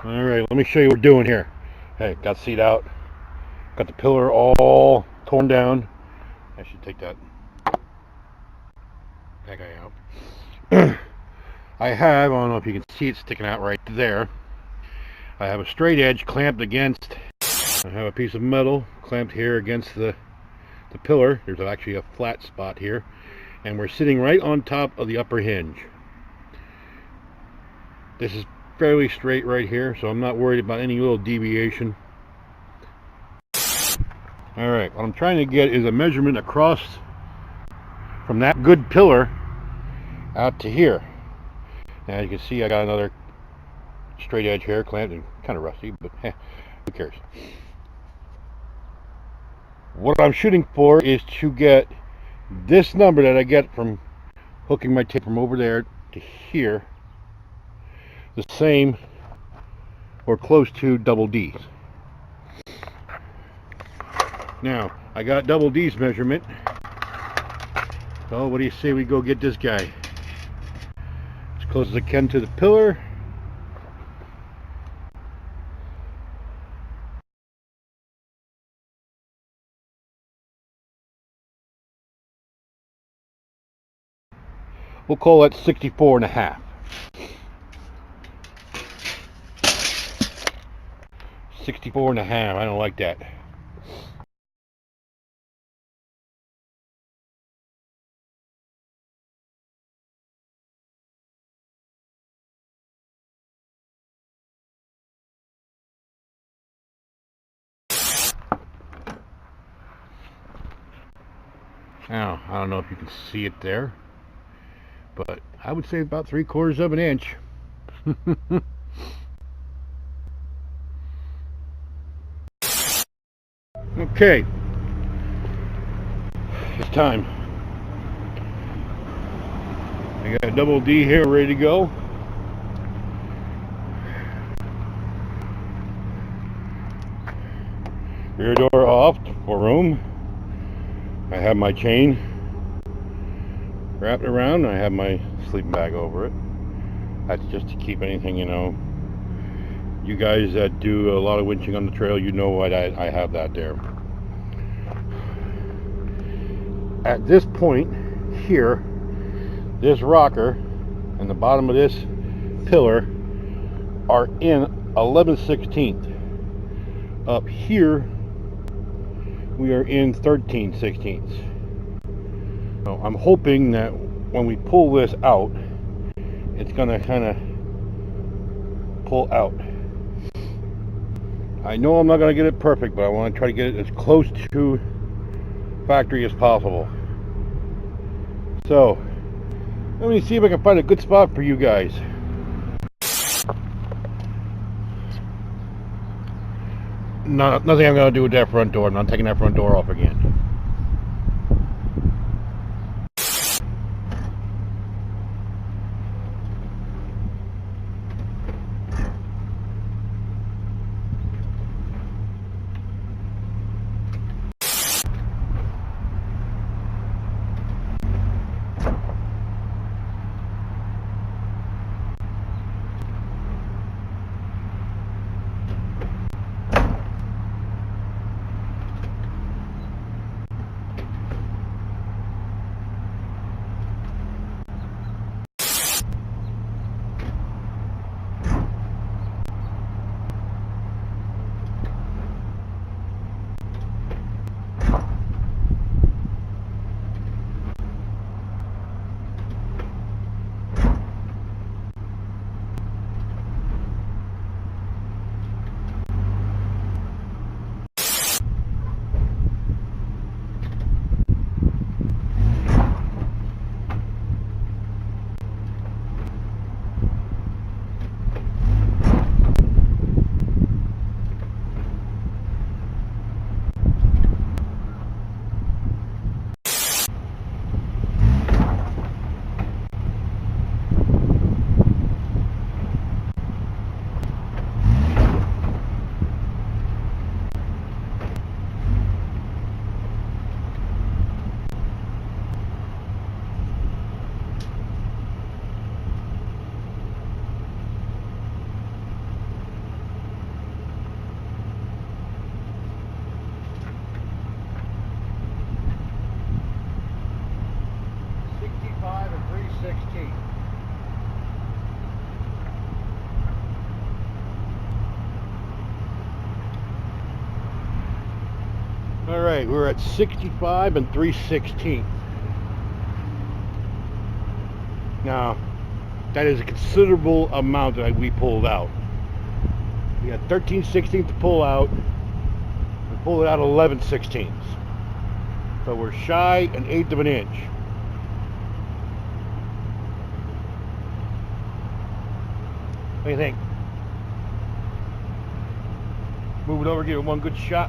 Alright, let me show you what we're doing here. Hey, got the seat out. Got the pillar all torn down. I should take that guy out. I don't know if you can see it sticking out right there. I have a straight edge clamped against. I have a piece of metal clamped here against the pillar. There's actually a flat spot here. And we're sitting right on top of the upper hinge. This is fairly straight right here, so I'm not worried about any little deviation. Alright, what I'm trying to get is a measurement across from that good pillar out to here. Now you can see I got another straight edge here clamped, and kind of rusty, but who cares. What I'm shooting for is to get this number that I get from hooking my tape from over there to here the same or close to double D's. Now I got double D's measurement, so what do you say we go get this guy as close as I can to the pillar. We'll call that 64 and a half. 64 and a half, I don't like that. Now, I don't know if you can see it there, but I would say about 3/4 of an inch. Okay, it's time. I got a double D here ready to go. Rear door off for room. I have my chain wrapped around. I have my sleeping bag over it. That's just to keep anything, you guys that do a lot of winching on the trail, you know what I have that there. At this point here, this rocker and the bottom of this pillar are in 11/16. Up here we are in 13/16. So I'm hoping that when we pull this out, it's gonna kind of pull out. I know I'm not gonna get it perfect, but I want to try to get it as close to factory as possible. So let me see if I can find a good spot for you guys. Nothing I'm going to do with that front door. I'm not taking that front door off again. All right, we're at 65 and 3/16. Now, that is a considerable amount that we pulled out. We got 13/16 to pull out. We pulled it out 11/16. So we're shy an eighth of an inch. What do you think? Move it over, give it one good shot.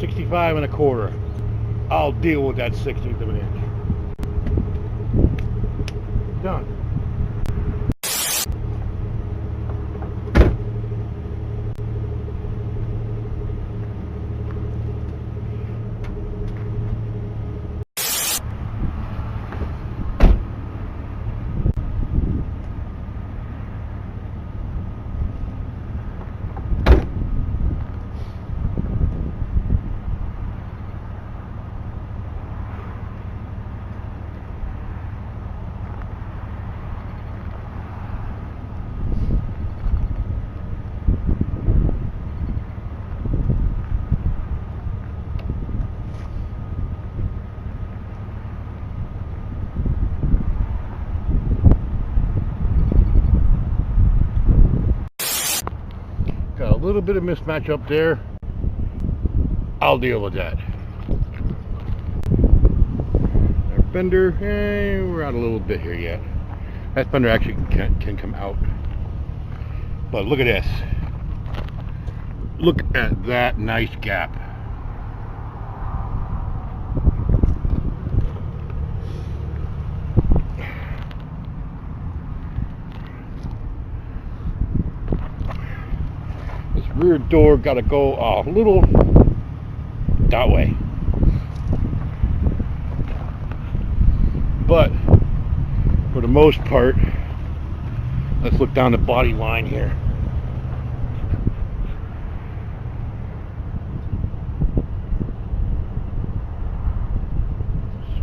$65 and a quarter. I'll deal with that 16th of an inch. Done. Got a little bit of mismatch up there. I'll deal with that. Our fender, we're out a little bit here yet. That fender actually can come out. But look at this. Look at that nice gap. This rear door got to go a little that way. But for the most part, let's look down the body line here.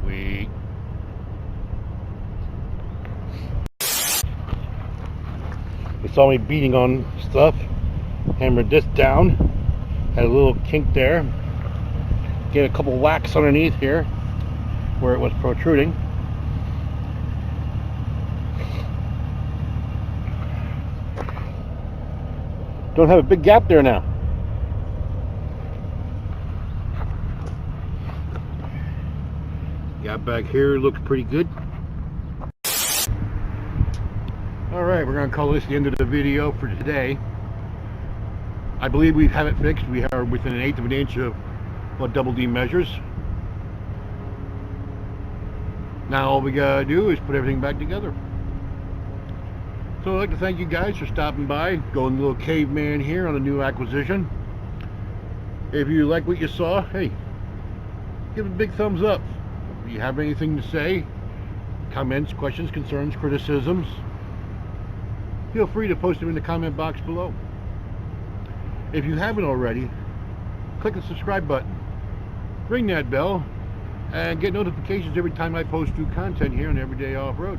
Sweet. You saw me beating on stuff. Hammered this down. Had a little kink there. Get a couple whacks underneath here where it was protruding. Don't have a big gap there now. Gap back here looks pretty good. Alright, we're going to call this the end of the video for today. I believe we have it fixed. We are within an eighth of an inch of what double D measures. Now all we gotta do is put everything back together. So I'd like to thank you guys for stopping by, going a little caveman here on a new acquisition. If you like what you saw, hey, give it a big thumbs up. If you have anything to say, comments, questions, concerns, criticisms, feel free to post them in the comment box below. If you haven't already, click the subscribe button, ring that bell, and get notifications every time I post new content here on Everyday Off-Road.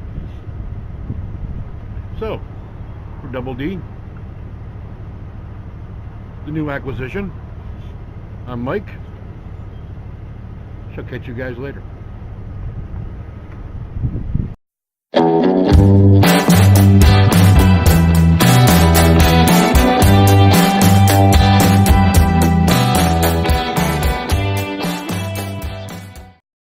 So, for Double D, the new acquisition, I'm Mike. Shall catch you guys later.